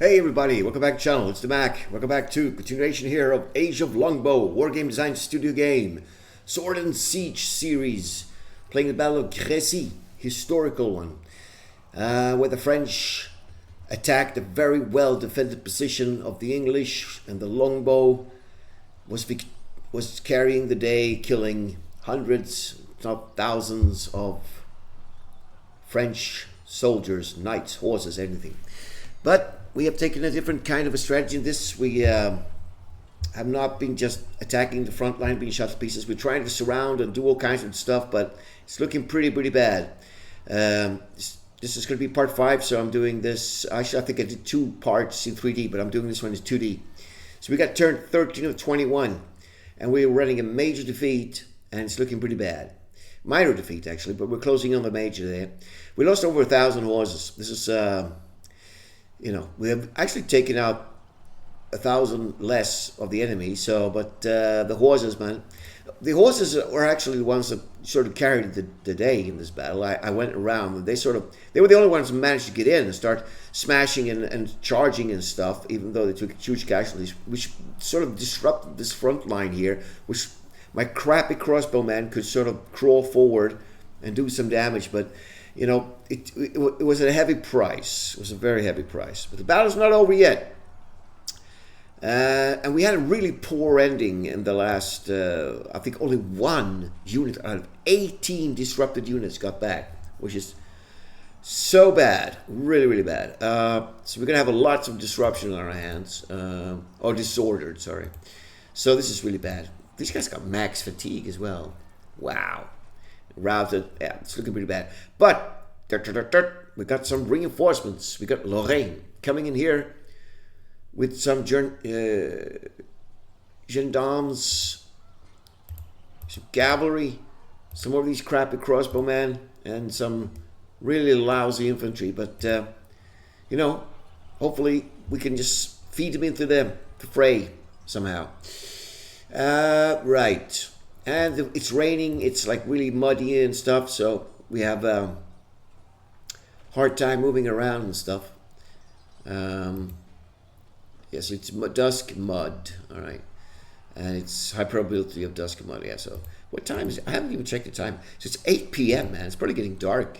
Hey everybody, welcome back to the channel, it's the Mac. Welcome back to continuation here of Age of Longbow, Wargame Design Studio game. Sword and Siege series, playing the Battle of Crecy, historical one. Where the French attacked a very well defended position of the English, and the Longbow was carrying the day, killing hundreds, if not thousands of French soldiers, knights, horses, anything. But we have taken a different kind of a strategy in this. We have not been just attacking the front line, being shot to pieces. We're trying to surround and do all kinds of stuff, but it's looking pretty bad. This is going to be part 5, so I'm doing this. Actually, I think I did 2 parts in 3D, but I'm doing this one in 2D. So we got turn 13 of 21, and we're running a major defeat, and it's looking pretty bad. Minor defeat, actually, but we're closing on the major there. We lost over 1,000 horses. This is... we have actually taken out 1,000 less of the enemy. So, but the horses, man, the horses were actually the ones that sort of carried the day in this battle. I went around, and they were the only ones who managed to get in and start smashing and charging and stuff, even though they took huge casualties, which sort of disrupted this front line here, which my crappy crossbowman could sort of crawl forward and do some damage, but you know, it was a heavy price. It was a very heavy price. But the battle's not over yet. And we had a really poor ending in the last, I think only 1 unit out of 18 disrupted units got back, which is so bad. Really bad. So we're going to have lots of disruption on our hands. Or disordered, sorry. So this is really bad. These guys got max fatigue as well. Wow. Routed, yeah, it's looking pretty bad. But we got some reinforcements. We got Lorraine coming in here with some gendarmes, some cavalry, some more of these crappy crossbowmen, and some really lousy infantry. But you know, hopefully we can just feed them into the fray somehow. Right. And it's raining, it's like really muddy and stuff, so we have a hard time moving around and stuff. Yes, it's dusk mud, alright. And it's high probability of dusk mud, yeah, so. What time is it? I haven't even checked the time. So it's 8 p.m., man, it's probably getting dark.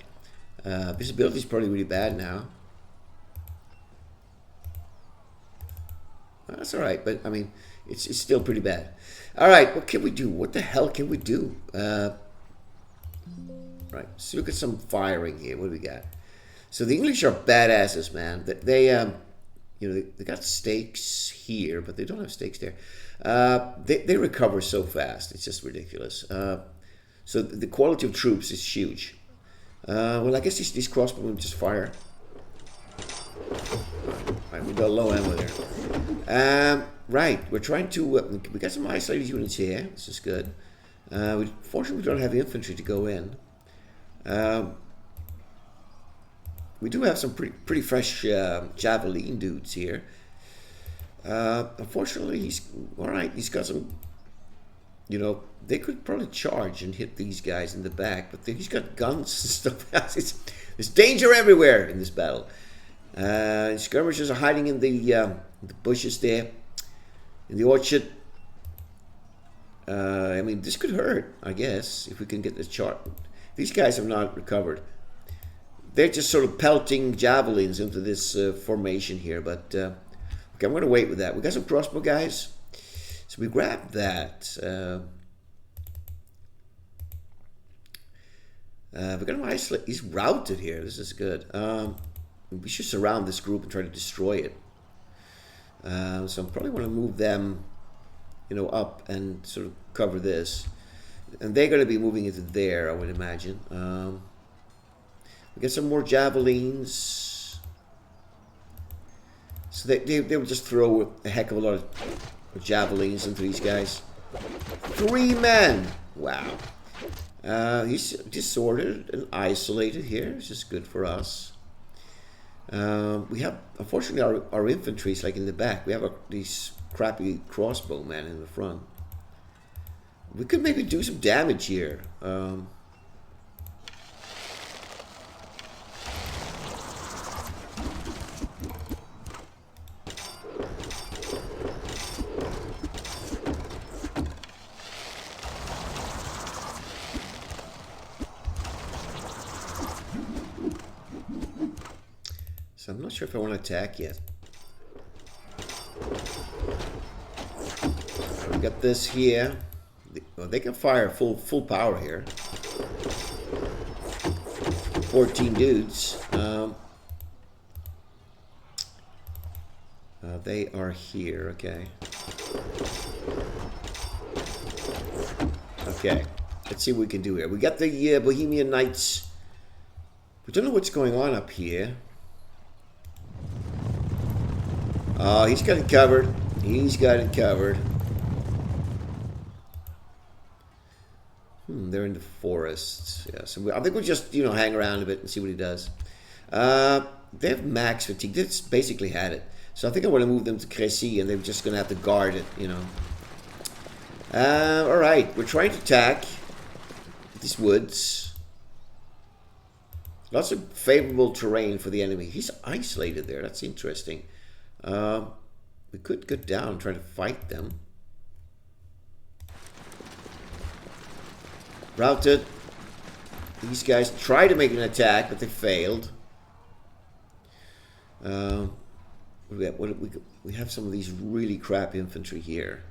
Visibility is probably really bad now. That's alright, but I mean, it's still pretty bad. Alright, what can we do? What the hell can we do? Right, so look at some firing here. What do we got? So the English are badasses, man. They got stakes here, but they don't have stakes there. They recover so fast. It's just ridiculous. So the quality of troops is huge. Well, I guess these crossbowmen just fire. Right, we got low ammo there. Right, we're trying to, we got some isolated units here, this is good. Fortunately we don't have infantry to go in. We do have some pretty fresh javelin dudes here. Unfortunately he's, alright, he's got some, you know, they could probably charge and hit these guys in the back, but he's got guns and stuff else. There's danger everywhere in this battle. Skirmishers are hiding in the bushes there. In the orchard. I mean, this could hurt, I guess, if we can get this chart. These guys have not recovered. They're just sort of pelting javelins into this formation here, but okay, I'm going to wait with that. We got some crossbow guys, so we grab that. We're going to isolate. He's routed here. This is good. We should surround this group and try to destroy it. So I probably want to move them, you know, up and sort of cover this. And they're going to be moving into there, I would imagine. We get some more javelins. So they will just throw a heck of a lot of javelins into these guys. 3 men! Wow. He's disordered and isolated here, which is good for us. We have, unfortunately, our infantry is like in the back. We have these crappy crossbowmen in the front. We could maybe do some damage here. So I'm not sure if I want to attack yet. We got this here. Well, they can fire full power here. 14 dudes. They are here. Okay. Okay. Let's see what we can do here. We got the Bohemian Knights. We don't know what's going on up here. Oh, he's got it covered. He's got it covered. They're in the forests. Yeah, so I think we'll just, hang around a bit and see what he does. They have max fatigue. That's basically had it. So I think I want to move them to Crecy, and they're just going to have to guard it, Alright, we're trying to attack these woods. Lots of favorable terrain for the enemy. He's isolated there. That's interesting. We could go down and try to fight them. Routed. These guys tried to make an attack, but they failed. We have some of these really crap infantry here.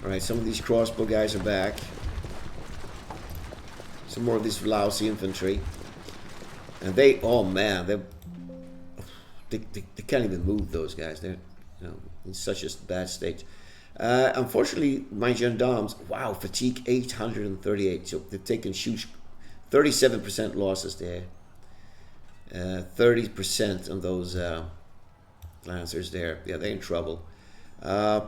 Alright, some of these crossbow guys are back. Some more of this lousy infantry. And they, oh man, they can't even move, those guys. They're in such a bad state. Unfortunately, my gendarmes, wow, fatigue 838. So they've taken huge, 37% losses there. 30% on those lancers there. Yeah, they're in trouble. Yeah,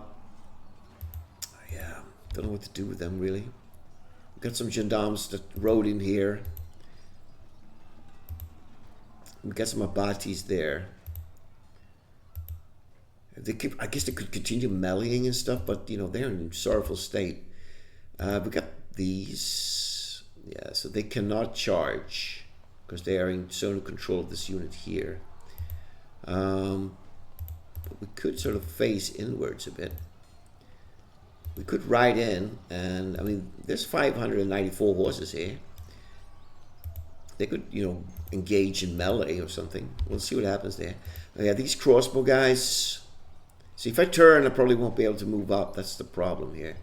don't know what to do with them really. We've got some gendarmes that rode in here. We got some abatis there. I guess they could continue meleeing and stuff, but they're in sorrowful state. We got these, yeah. So they cannot charge because they are in zone control of this unit here. But we could sort of face inwards a bit. We could ride in, and I mean, there's 594 horses here. They could, engage in melee or something. We'll see what happens there. Yeah, these crossbow guys. See, if I turn, I probably won't be able to move up. That's the problem here.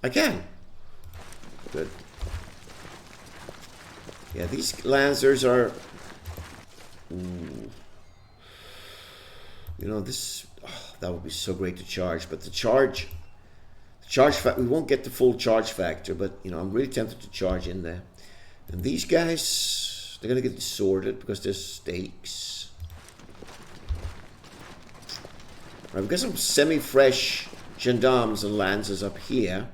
I can. Good. Yeah, these lancers are. Ooh. This. Oh, that would be so great to charge, but the charge factor, we won't get the full charge factor. But I'm really tempted to charge in there. And these guys, they're gonna get disordered because there's stakes. Right, we've got some semi-fresh gendarmes and lancers up here.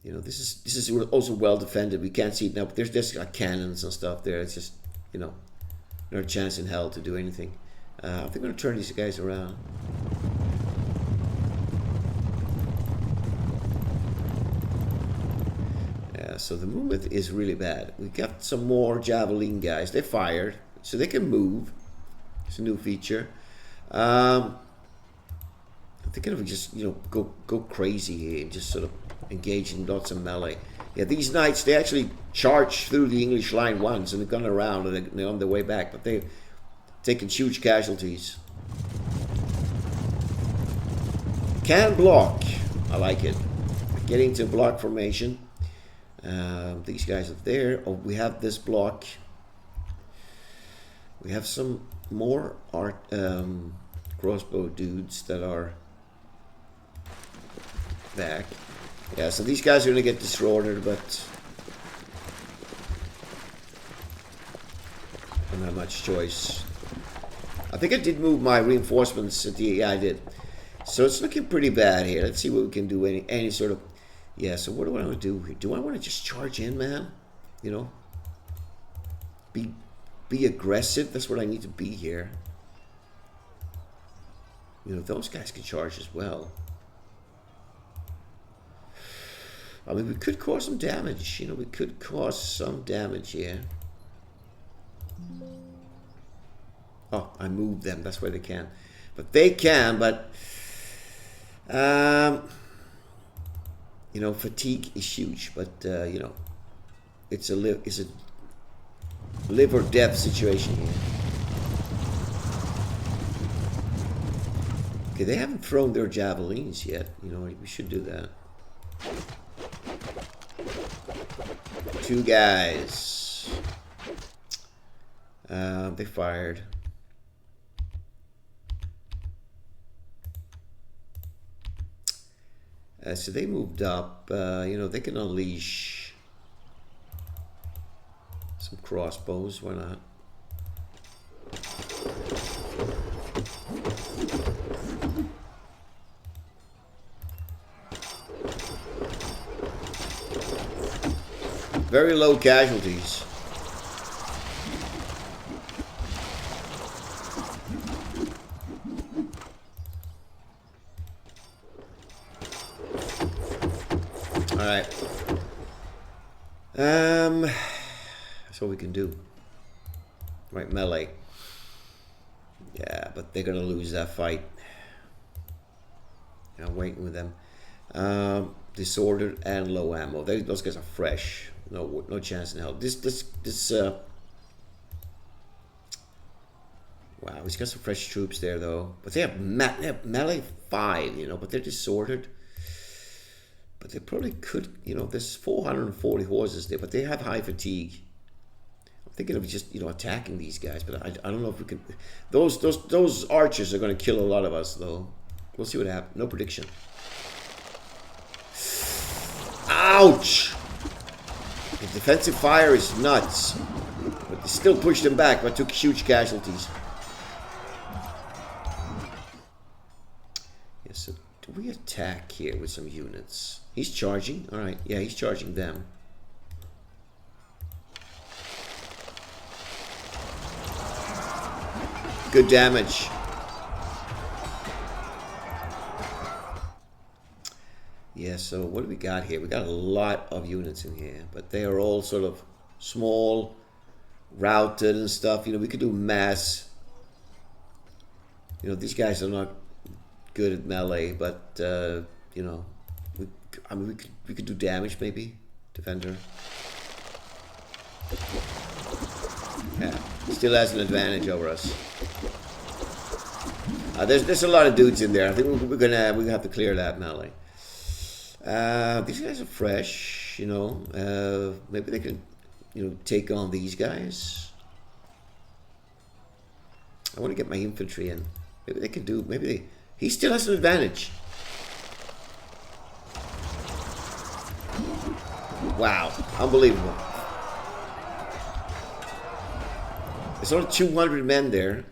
This is also well defended. We can't see it now, but there's cannons and stuff there. It's just, not a chance in hell to do anything. I think I'm gonna turn these guys around. Yeah, so the movement is really bad. We got some more javelin guys. They fired, so they can move. It's a new feature. I think if we just go crazy here and just sort of engage in lots of melee. Yeah, these knights, they actually charged through the English line once and they've gone around and they're on their way back, but they've taken huge casualties. Can block. I like it. Getting to block formation. These guys are there. Oh, we have this block. We have some more crossbow dudes that are back. Yeah, so these guys are going to get disordered, but I don't have much choice. I think I did move my reinforcements at the... Yeah, I did. So it's looking pretty bad here. Let's see what we can do. Any sort of... Yeah, so what do I want to do here? Do I want to just charge in, man? Be aggressive. That's what I need to be here. Those guys can charge as well. I mean, we could cause some damage. We could cause some damage here. Oh, I moved them. That's why they can. But they can, but... You know, fatigue is huge, but you know, it's a live or death situation here. Okay, they haven't thrown their javelins yet. You know, we should do that. 2 guys. They fired. So they moved up. You know, they can unleash some crossbows. Why not? Very low casualties. All right. That's what we can do. Right, melee. Yeah, but they're gonna lose that fight. I'm waiting with them. Disordered and low ammo. Those guys are fresh. No chance in hell. Wow, he's got some fresh troops there though. But they have melee 5, you know, but they're disordered. But they probably could, you know, there's 440 horses there, but they have high fatigue. I'm thinking of just, you know, attacking these guys, but I don't know if we can. Those archers are going to kill a lot of us though. We'll see what happens. No prediction. Ouch! The defensive fire is nuts, but they still pushed them back, but took huge casualties. Yeah, so do we attack here with some units? He's charging. All right, yeah, he's charging them. Good damage. Yeah, so what do we got here? We got a lot of units in here, but they are all sort of small, routed and stuff. You know, we could do mass. You know, these guys are not good at melee, but you know, we could do damage maybe. Defender. Yeah, still has an advantage over us. There's a lot of dudes in there. I think we have to clear that melee. These guys are fresh, you know. Maybe they can, you know, take on these guys. I want to get my infantry in. Maybe they can do. He still has an advantage. Wow, unbelievable. There's only 200 men there.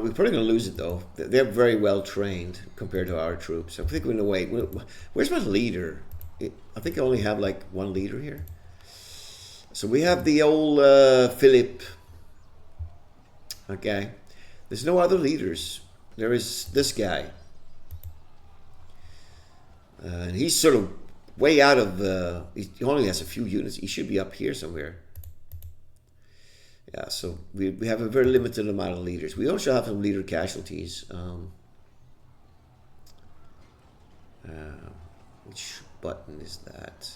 We're probably going to lose it though. They're very well trained compared to our troops. I think we're going to wait. Where's my leader? I think I only have like 1 leader here. So we have the old Philip. Okay. There's no other leaders. There is this guy. And he's sort of way out of... he only has a few units. He should be up here somewhere. Yeah, so we have a very limited amount of leaders. We also have some leader casualties. Which button is that?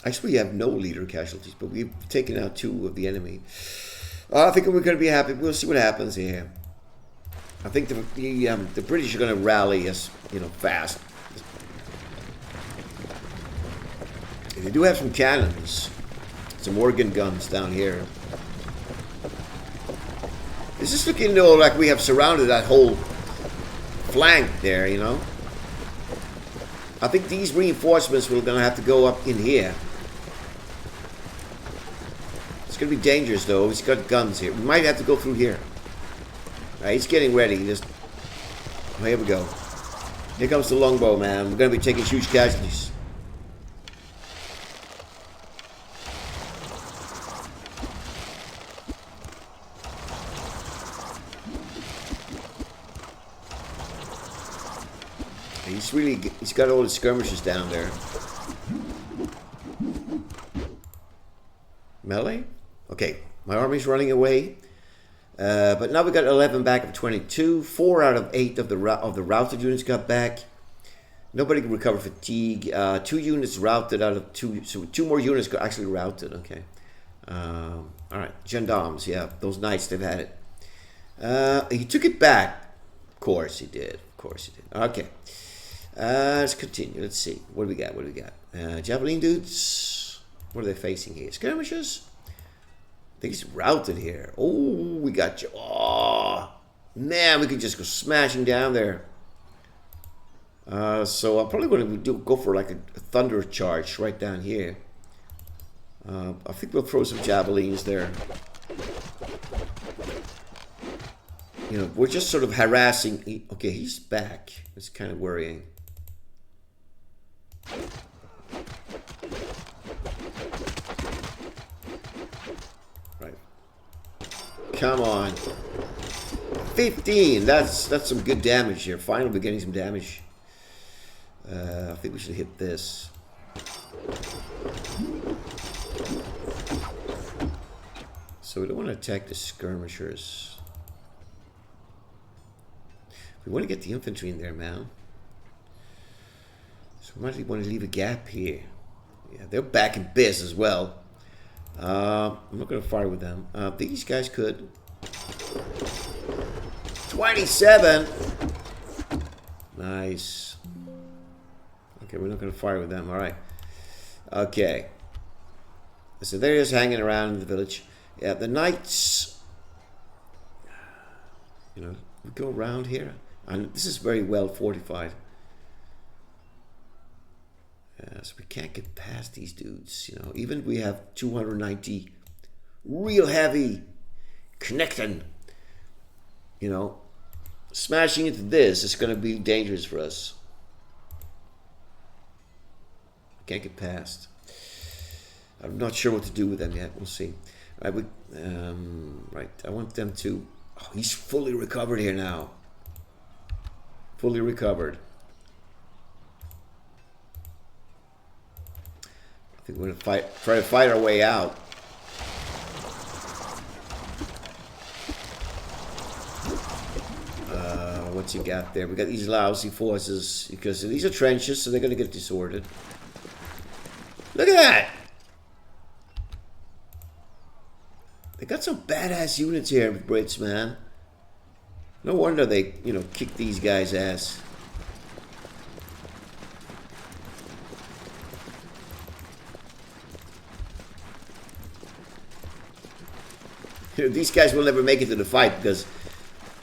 Actually, we have no leader casualties, but we've taken out 2 of the enemy. I think we're going to be happy. We'll see what happens here. I think the British are going to rally us, you know, fast. They do have some cannons. Some organ guns down here. This is looking though like we have surrounded that whole flank there, you know. I think these reinforcements we're gonna have to go up in here. It's gonna be dangerous though. He's got guns here. We might have to go through here. Alright, he's getting ready. Oh, here we go. Here comes the Longbow, man. We're gonna be taking huge casualties. He's got all the skirmishers down there. Melee? Okay, my army's running away. But now we got 11 back of 22. 4 out of 8 of the routed units got back. Nobody can recover fatigue. 2 units routed out of 2. So 2 more units got actually routed. Okay. All right. Gendarmes. Yeah, those knights, they've had it. He took it back. Of course he did. Of course he did. Okay. Let's continue. Let's see. What do we got? What do we got? Javelin dudes. What are they facing here? Skirmishers? I think he's routed here. Oh, we got you. Oh, man, we could just go smashing down there. So I'm probably going to go for like a thunder charge right down here. I think we'll throw some javelins there. You know, we're just sort of harassing. Okay, he's back. It's kind of worrying. Right. Come on. 15. That's some good damage here. Finally, we're getting some damage. I think we should hit this. So we don't want to attack the skirmishers. We want to get the infantry in there, man. So we might want to leave a gap here. Yeah, they're back in biz as well. I'm not going to fire with them. These guys could. 27. Nice. Okay, we're not going to fire with them. All right. Okay. So they're just hanging around in the village. Yeah, the knights. You know, we go around here. And this is very well fortified. So we can't get past these dudes. You know, even we have 290 real heavy connecting. You know, smashing into this is going to be dangerous for us. Can't get past. I'm not sure what to do with them yet. We'll see. All right, right. I want them to. Oh, he's fully recovered here now. Fully recovered. I think we're gonna try to fight our way out. What's he got there? We got these lousy forces because these are trenches, so they're gonna get disordered. Look at that! They got some badass units here with Brits, man. No wonder they, you know, kick these guys' ass. You know, these guys will never make it to the fight because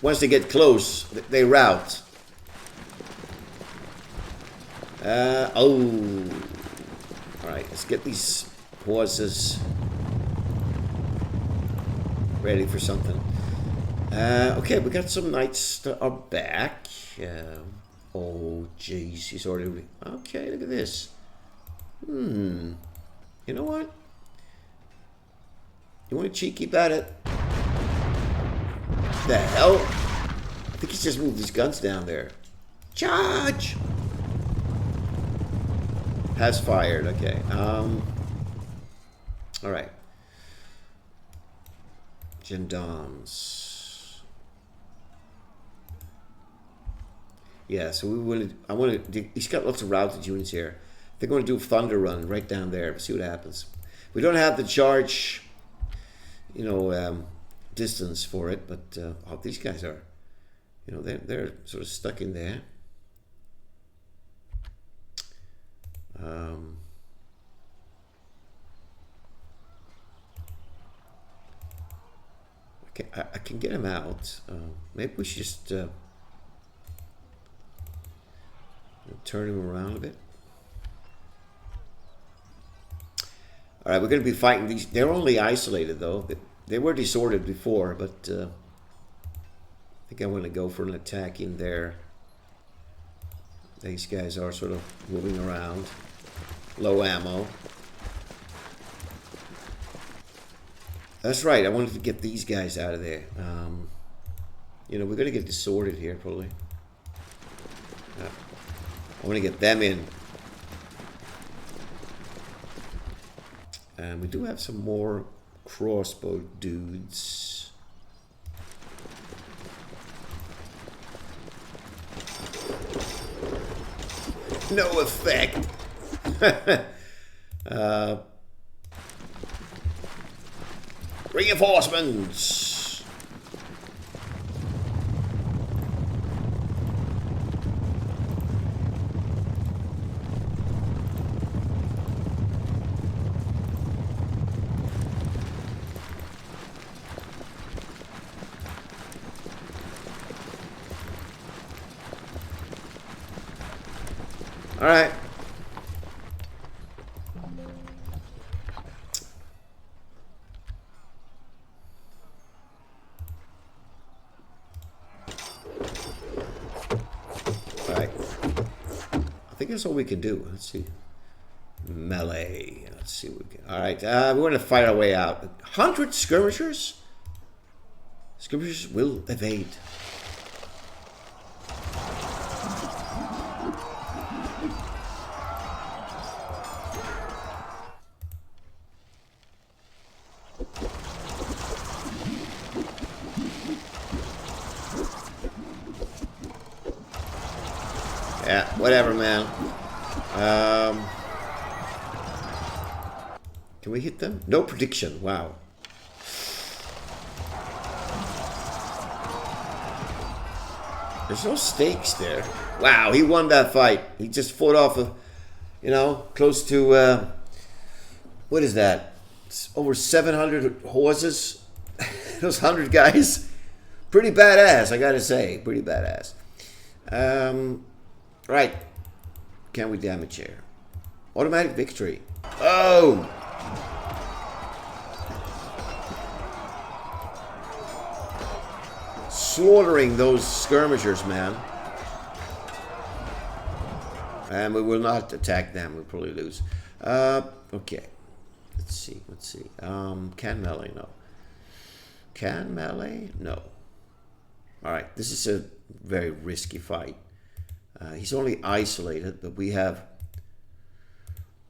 once they get close, they rout. Oh. Alright, let's get these horses ready for something. Okay, we got some knights that are back. Oh, jeez, he's already... Okay, look at this. You know what? You want to cheat? Keep at it. The hell? I think he's just moved his guns down there. Charge! Has fired, okay. Alright. Gendarmes. Yeah, so I want to, he's got lots of routed units here. They're going to do a thunder run right down there. See what happens. We don't have the charge, you know, distance for it, but oh, these guys are, you know, they're sort of stuck in there. Okay, I can get him out. Maybe we should just turn him around a bit. All right, we're going to be fighting these. They're only isolated though. They were disordered before, but I think I want to go for an attack in there. These guys are sort of moving around. Low ammo. That's right, I wanted to get these guys out of there. You know, we're going to get disordered here, probably. I want to get them in. And we do have some more crossbow dudes. No effect. Reinforcements. All right. All right. I think that's all we can do. Let's see. Melee. Let's see what we can. All right. We're going to fight our way out. 100 skirmishers? Skirmishers will evade. Yeah, whatever, man. Can we hit them? No prediction. Wow. There's no stakes there. Wow, he won that fight. He just fought off of, you know, close to, what is that? It's over 700 horses. Those 100 guys. Pretty badass, I gotta say. Pretty badass. Right. Can we damage here? Automatic victory. Oh! Slaughtering those skirmishers, man. And we will not attack them. We'll probably lose. Okay. Let's see. Let's see. Can melee? No. Can melee? No. Alright. This is a very risky fight. He's only isolated, but we have,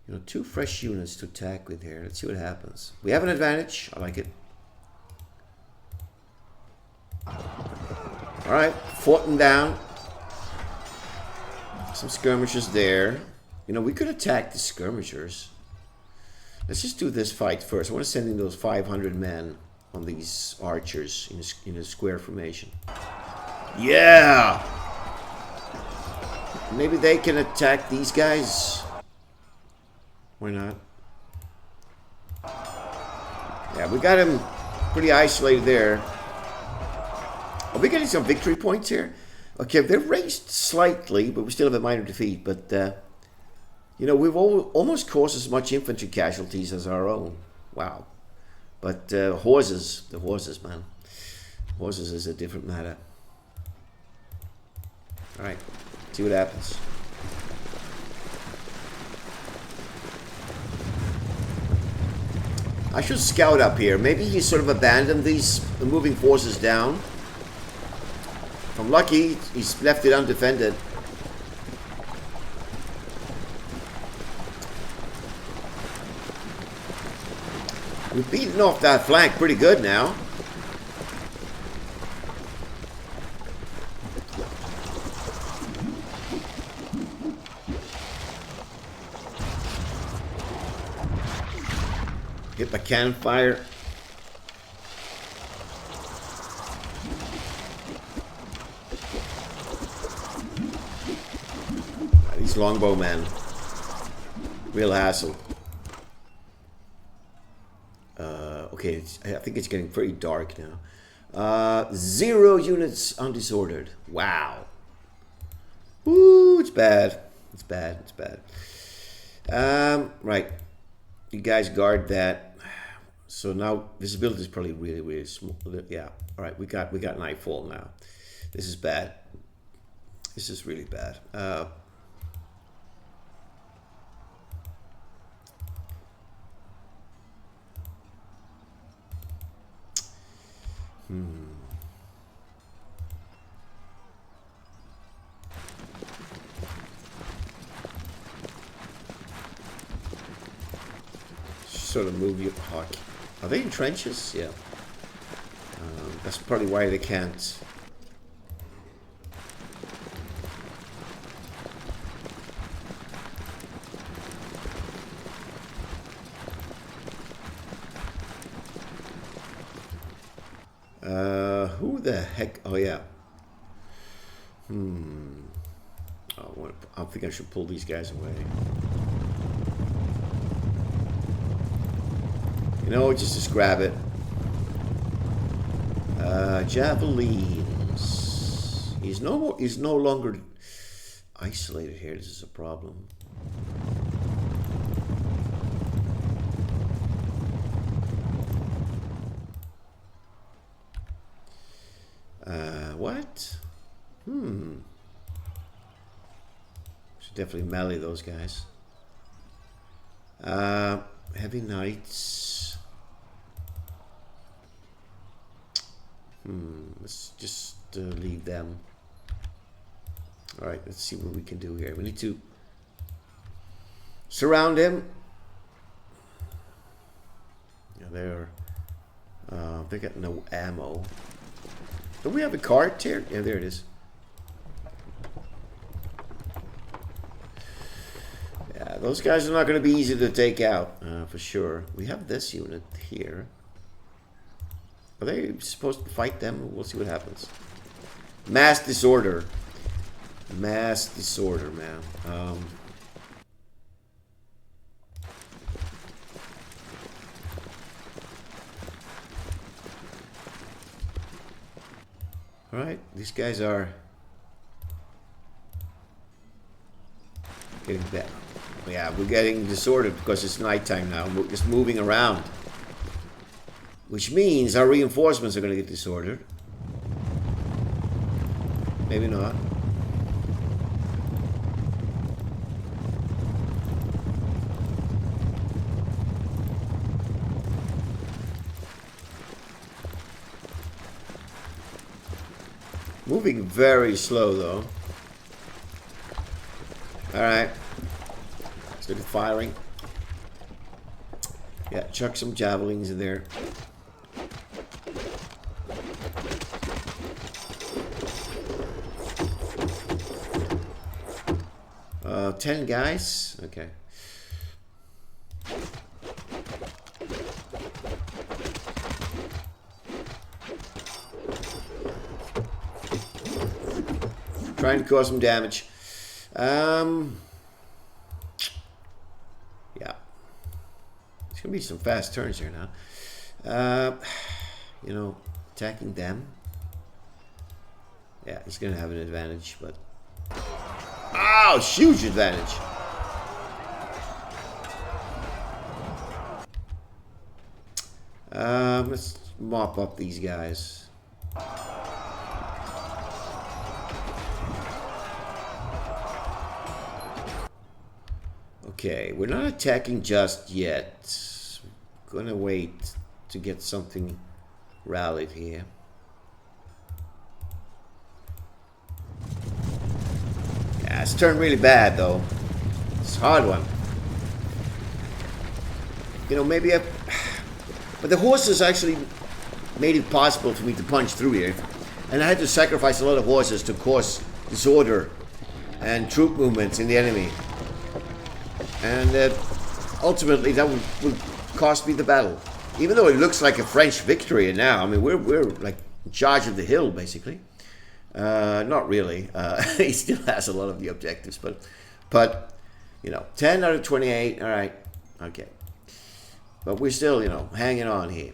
you know, 2 fresh units to attack with here. Let's see what happens. We have an advantage. I like it. Alright, fought him down. Some skirmishers there. You know, we could attack the skirmishers. Let's just do this fight first. I want to send in those 500 men on these archers in a square formation. Yeah! Maybe they can attack these guys. Why not? Yeah, we got him pretty isolated there. Are we getting some victory points here? Okay, they're raised slightly, but we still have a minor defeat. But, you know, we've almost caused as much infantry casualties as our own. Wow. But horses, the horses, man. Horses is a different matter. All right. See what happens. I should scout up here. Maybe he sort of abandoned these moving forces down. If I'm lucky, he's left it undefended. We've beaten off that flank pretty good now. Get the cannon fire. These longbow men. Real hassle. Okay, I think it's getting pretty dark now. 0 units undisordered. Wow. Ooh, it's bad. It's bad. It's bad. Right. You guys guard that. So now visibility is probably really, really small. Yeah. All right. We got nightfall now. This is bad. This is really bad. Sort of move you. Are they in trenches? Yeah. That's probably why they can't. the heck? Oh yeah. Oh, I think I should pull these guys away. You know, just grab it. Javelins. He's no longer isolated here. This is a problem. What? Should definitely melee those guys. Heavy knights. Let's just leave them. Alright, let's see what we can do here. We need to surround him. Yeah, they got no ammo. Do we have a cart here? Yeah, there it is. Yeah, those guys are not going to be easy to take out, for sure. We have this unit here. Are they supposed to fight them? We'll see what happens. Mass disorder. Mass disorder, man. Alright, these guys are getting better. Yeah, we're getting disordered because it's nighttime now. We're just moving around. Which means our reinforcements are going to get disordered. Maybe not. Moving very slow though. Alright. Let's do the firing. Yeah, chuck some javelins in there. 10 guys? Okay. Trying to cause some damage. Yeah. It's gonna be some fast turns here now. You know, attacking them. Yeah, he's gonna have an advantage, but oh, huge advantage. Let's mop up these guys. Okay, we're not attacking just yet. Gonna wait to get something rallied here. Yeah, it's turned really bad though. It's a hard one. You know, maybe but the horses actually made it possible for me to punch through here. And I had to sacrifice a lot of horses to cause disorder and troop movements in the enemy. And ultimately that would cost me the battle. Even though it looks like a French victory now. I mean, we're like in charge of the hill, basically. Not really. He still has a lot of the objectives, but you know, 10 out of 28. All right, okay. But we're still, you know, hanging on here.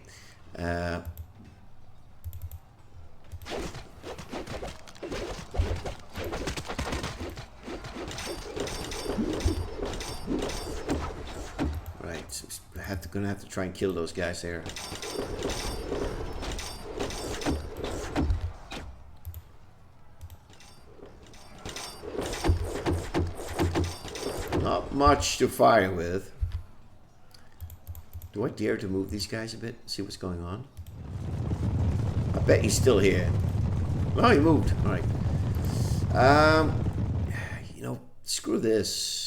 Right, so gonna have to try and kill those guys there. Not much to fire with. Do I dare to move these guys a bit? See what's going on? I bet he's still here. Oh, he moved. All right. You know, screw this.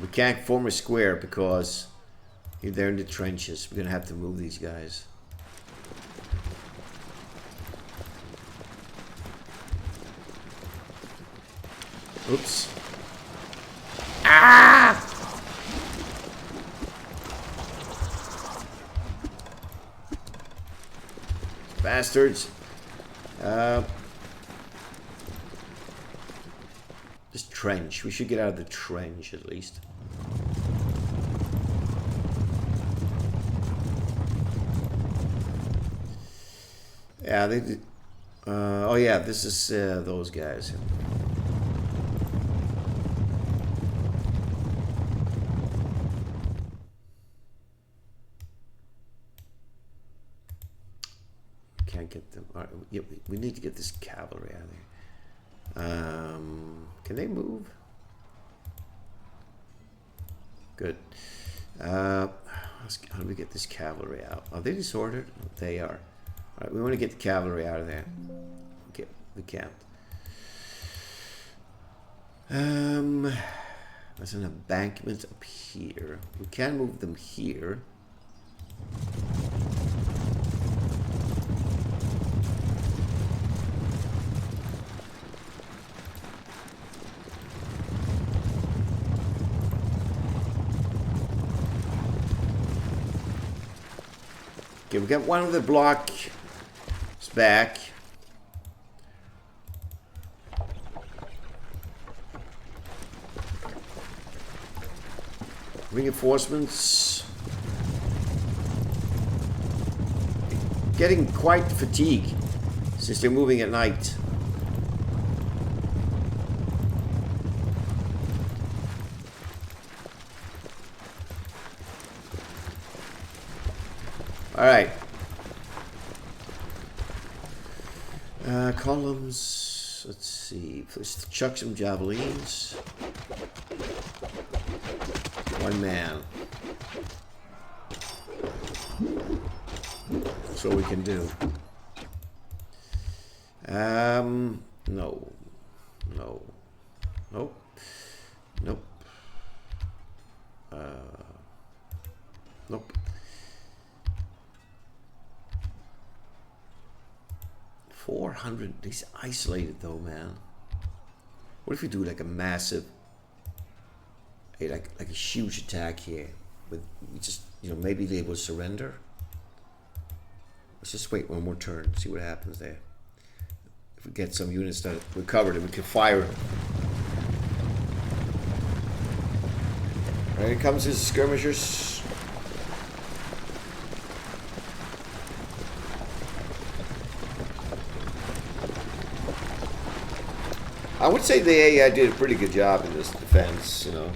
We can't form a square because they're in the trenches. We're gonna have to move these guys. Oops. Ah! Bastards. This trench. We should get out of the trench at least. Yeah, they did. Oh yeah, this is those guys. Can't get them. All right, yeah, we need to get this cavalry out of there. Can they move? Good. How do we get this cavalry out? Are they disordered? They are. All right, we want to get the cavalry out of there. Okay, we can't. There's an embankment up here. We can move them here. Okay, we got one of the blocks back. Reinforcements. Getting quite fatigued since they're moving at night. All right. Columns. Let's see. Let's chuck some javelins. One man. That's what we can do. No. No. Nope. Nope. Nope. 400. He's isolated though, man. What if we do like a massive, like a huge attack here? With we just, you know, maybe they will surrender. Let's just wait one more turn, see what happens there. If we get some units that recovered, and we can fire. Right, here comes his skirmishers. I would say the AI did a pretty good job in this defense, you know.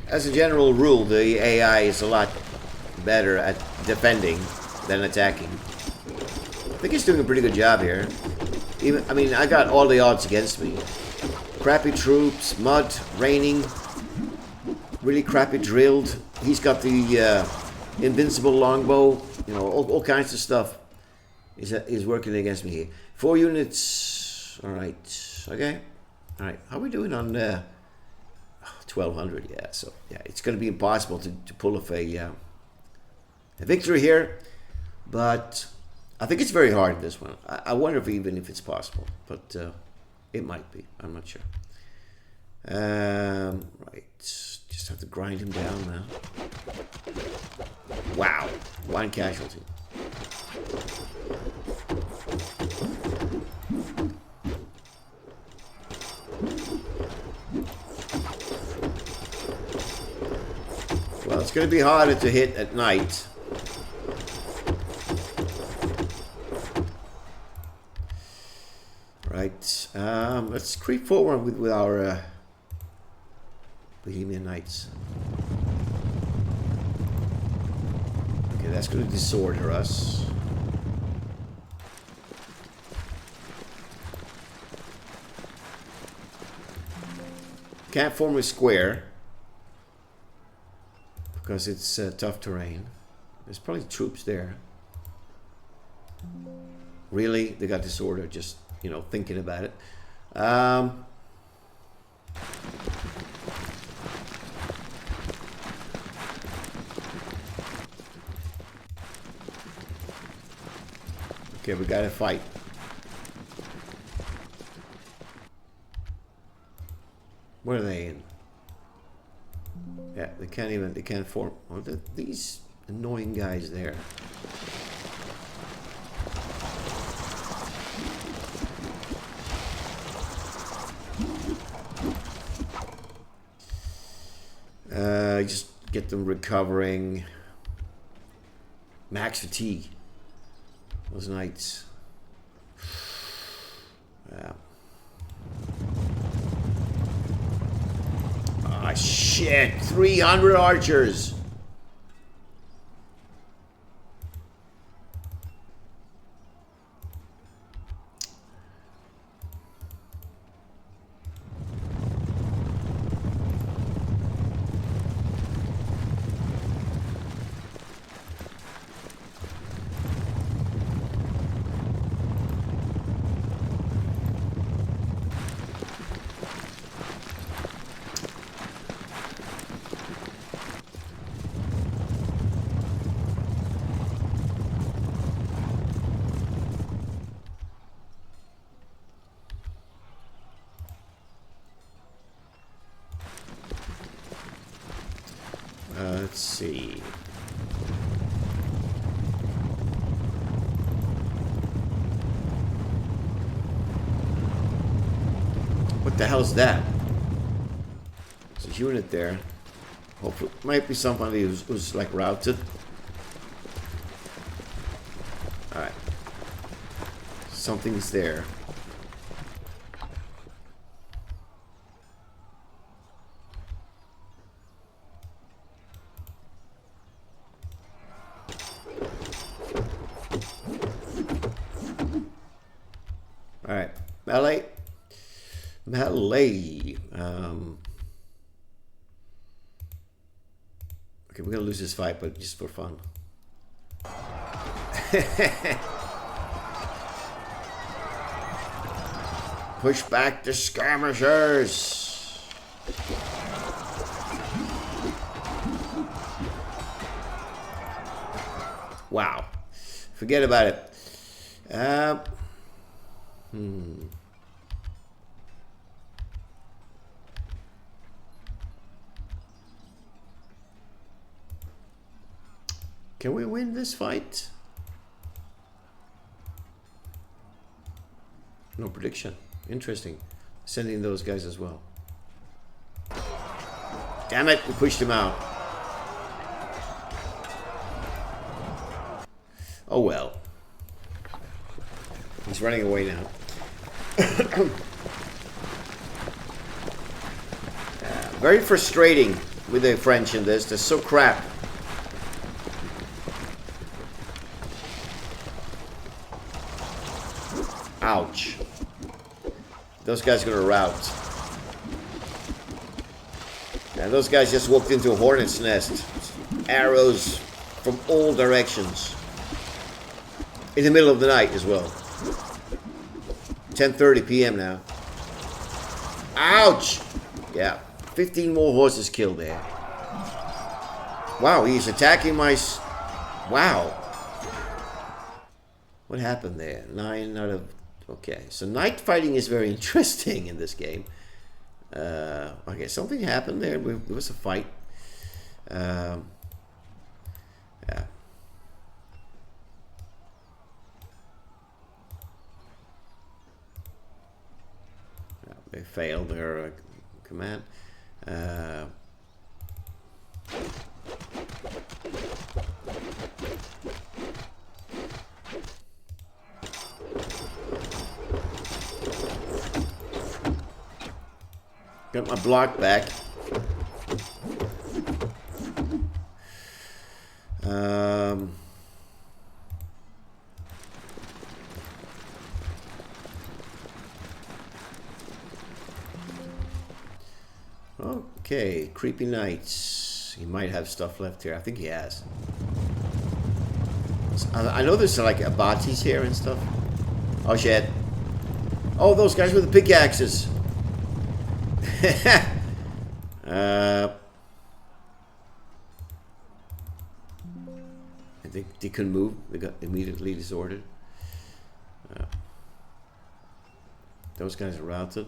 As a general rule, the AI is a lot better at defending than attacking. I think he's doing a pretty good job here. Even, I mean, I got all the odds against me. Crappy troops, mud, raining, really crappy drilled. He's got the invincible longbow, you know, all kinds of stuff is working against me here. 4 units. All right. Okay. All right. How are we doing on 1200? Yeah. So yeah, it's going to be impossible to pull off a victory here, but I think it's very hard in this one. I wonder if even if it's possible, but it might be. I'm not sure. Right. Just have to grind him down now. Wow. 1 casualty. Well, it's going to be harder to hit at night. Right. Let's creep forward with our Bohemian Knights. Okay, that's going to disorder us. Can't form a square because it's tough terrain. There's probably troops there. Really? They got disorder just, you know, thinking about it. Okay, we gotta fight. Where are they in? Yeah, they can't form. Oh, these annoying guys there. Just get them recovering. Max fatigue. Those knights. Yeah. Ah, shit! 300 archers! Let's see. What the hell's that? There's a unit there. Hopefully, might be somebody who's like routed. All right. Something's there. Alright, melee. Okay, we're gonna lose this fight, but just for fun. Push back the skirmishers. Wow. Forget about it. Can we win this fight? No prediction. Interesting. Sending those guys as well. Damn it, we pushed him out. Oh well. He's running away now. Very frustrating with the French in this. They're so crap. Ouch. Those guys are gonna rout. And those guys just walked into a hornet's nest. Arrows from all directions. In the middle of the night as well. 10:30 p.m. now. Ouch! Yeah, 15 more horses killed there. Wow, he's attacking my... Wow. What happened there? 9 out of... Okay, so night fighting is very interesting in this game. Okay, something happened there. There was a fight. Yeah. They failed their command. Got my block back. Okay, Creepy Knights. He might have stuff left here. I think he has. I know there's like abatis here and stuff. Oh shit. Oh, those guys with the pickaxes. I think they couldn't move. They got immediately disordered. Those guys are routed.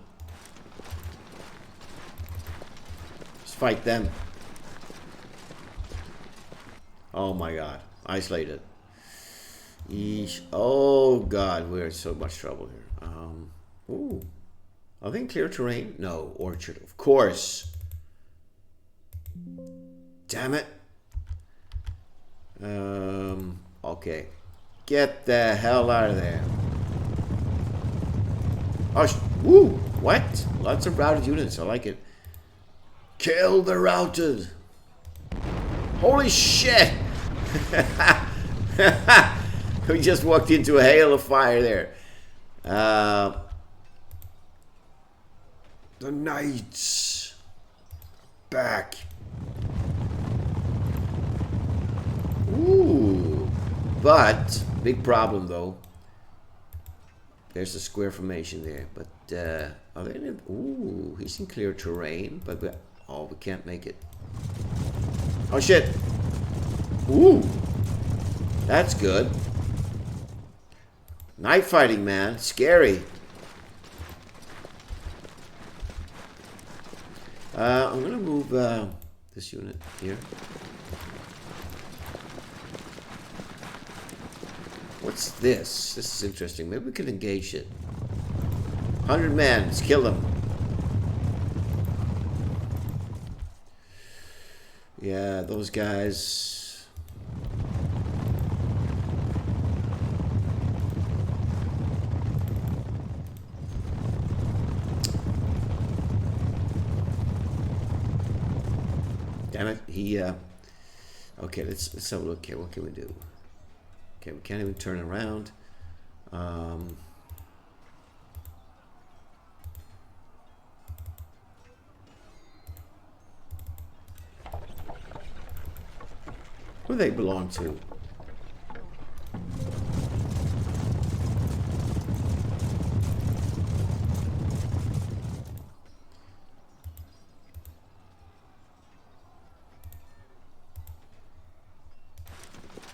fight them. Oh my god. Isolated. Yeesh. Oh god, we're in so much trouble here. Ooh. Are they in clear terrain? No, orchard, of course. Damn it. Okay. Get the hell out of there. Oh, woo! What? Lots of routed units. I like it. Kill the routed. Holy shit! We just walked into a hail of fire there. The knights back. Ooh, but big problem though. There's a square formation there, but are they in? Ooh, he's in clear terrain, but we can't make it. Oh shit! Ooh, that's good. Night fighting, man, scary. I'm gonna move this unit here. What's this? This is interesting. Maybe we can engage it. 100 men. Let's kill them. Yeah, those guys. Damn it. He, okay, let's have a look here. What can we do? Okay, we can't even turn around. Who do they belong to?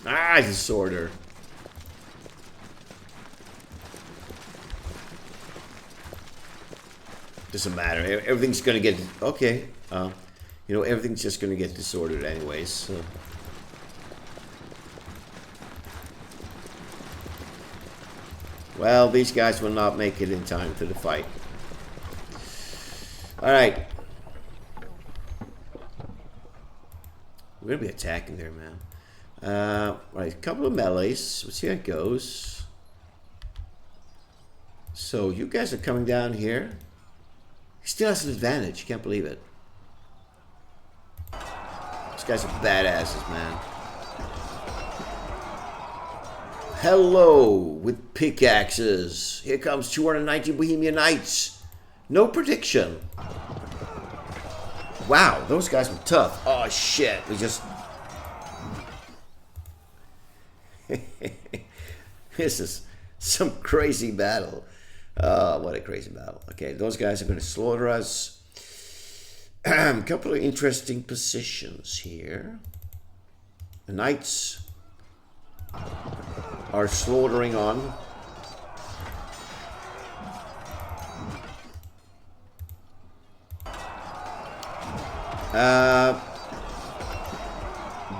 Ah, disorder. Doesn't matter. Everything's gonna get okay. You know, everything's just gonna get disordered anyways. So. Well, these guys will not make it in time to the fight. All right, we're gonna be attacking there, man. Right, a couple of melees. Let's see how it goes. So you guys are coming down here. He still has an advantage. You can't believe it. These guys are badasses, man. Hello with pickaxes. Here comes 290 Bohemian Knights. No prediction. Wow, those guys were tough. Oh shit, we just... This is some crazy battle. What a crazy battle. Okay, those guys are going to slaughter us. A couple of interesting positions here. The knights are slaughtering on.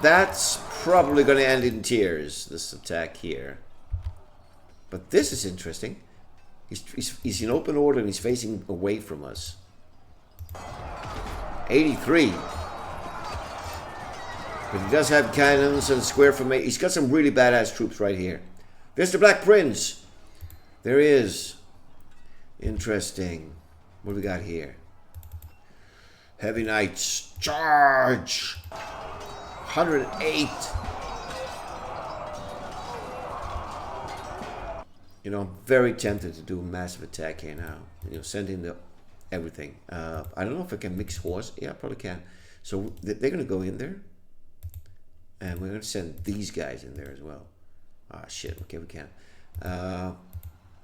That's probably going to end in tears, this attack here. But this is interesting. He's in open order and he's facing away from us. 83. But he does have cannons and square formation. He's got some really badass troops right here. There's the Black Prince. There he is. Interesting. What do we got here? Heavy Knights. Charge! 108. You know, I'm very tempted to do a massive attack here now. You know, send in the everything. I don't know if I can mix horse. Yeah, I probably can. So they're going to go in there. And we're going to send these guys in there as well. Ah, shit. Okay, we can.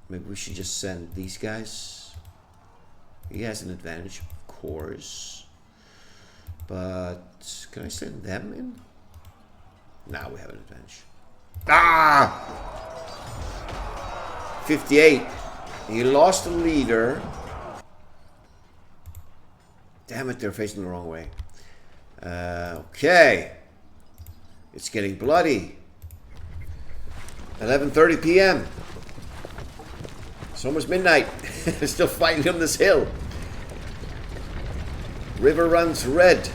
Maybe we should just send these guys. He has an advantage, of course. But can I send them in? Now we have an advantage. Ah! 58. He lost the leader. Damn it, they're facing the wrong way. Okay. It's getting bloody. 11:30 p.m. It's almost midnight. They're still fighting on this hill. River runs red.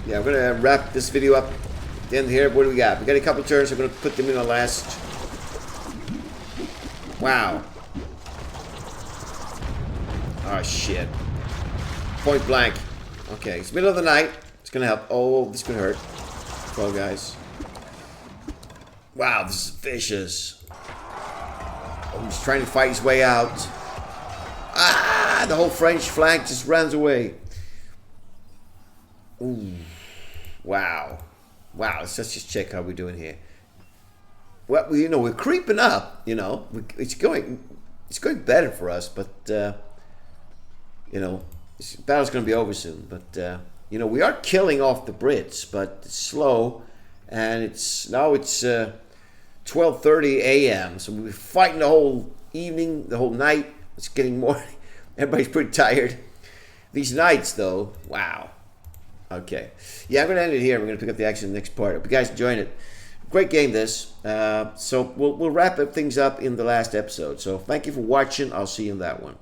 Yeah, I'm going to wrap this video up at the end here. What do we got? We got a couple turns. I'm going to put them in the last. Wow. Oh, shit. Point blank. Okay, it's middle of the night. It's going to help. Oh, this is going to hurt. 12 guys. Wow, this is vicious. Oh, he's trying to fight his way out. Ah, the whole French flank just runs away. Ooh. Wow. Wow, let's just check how we're doing here. Well, we're creeping up, It's going better for us, but, this battle's going to be over soon. But, we are killing off the Brits, but it's slow. And now it's 12:30 a.m. So we've been fighting the whole evening, the whole night. It's getting more. Everybody's pretty tired. These nights, though, wow. Okay. Yeah, I'm going to end it here. We're going to pick up the action in the next part. Hope you guys enjoyed it. Great game, this. So we'll wrap things up in the last episode. So thank you for watching. I'll see you in that one.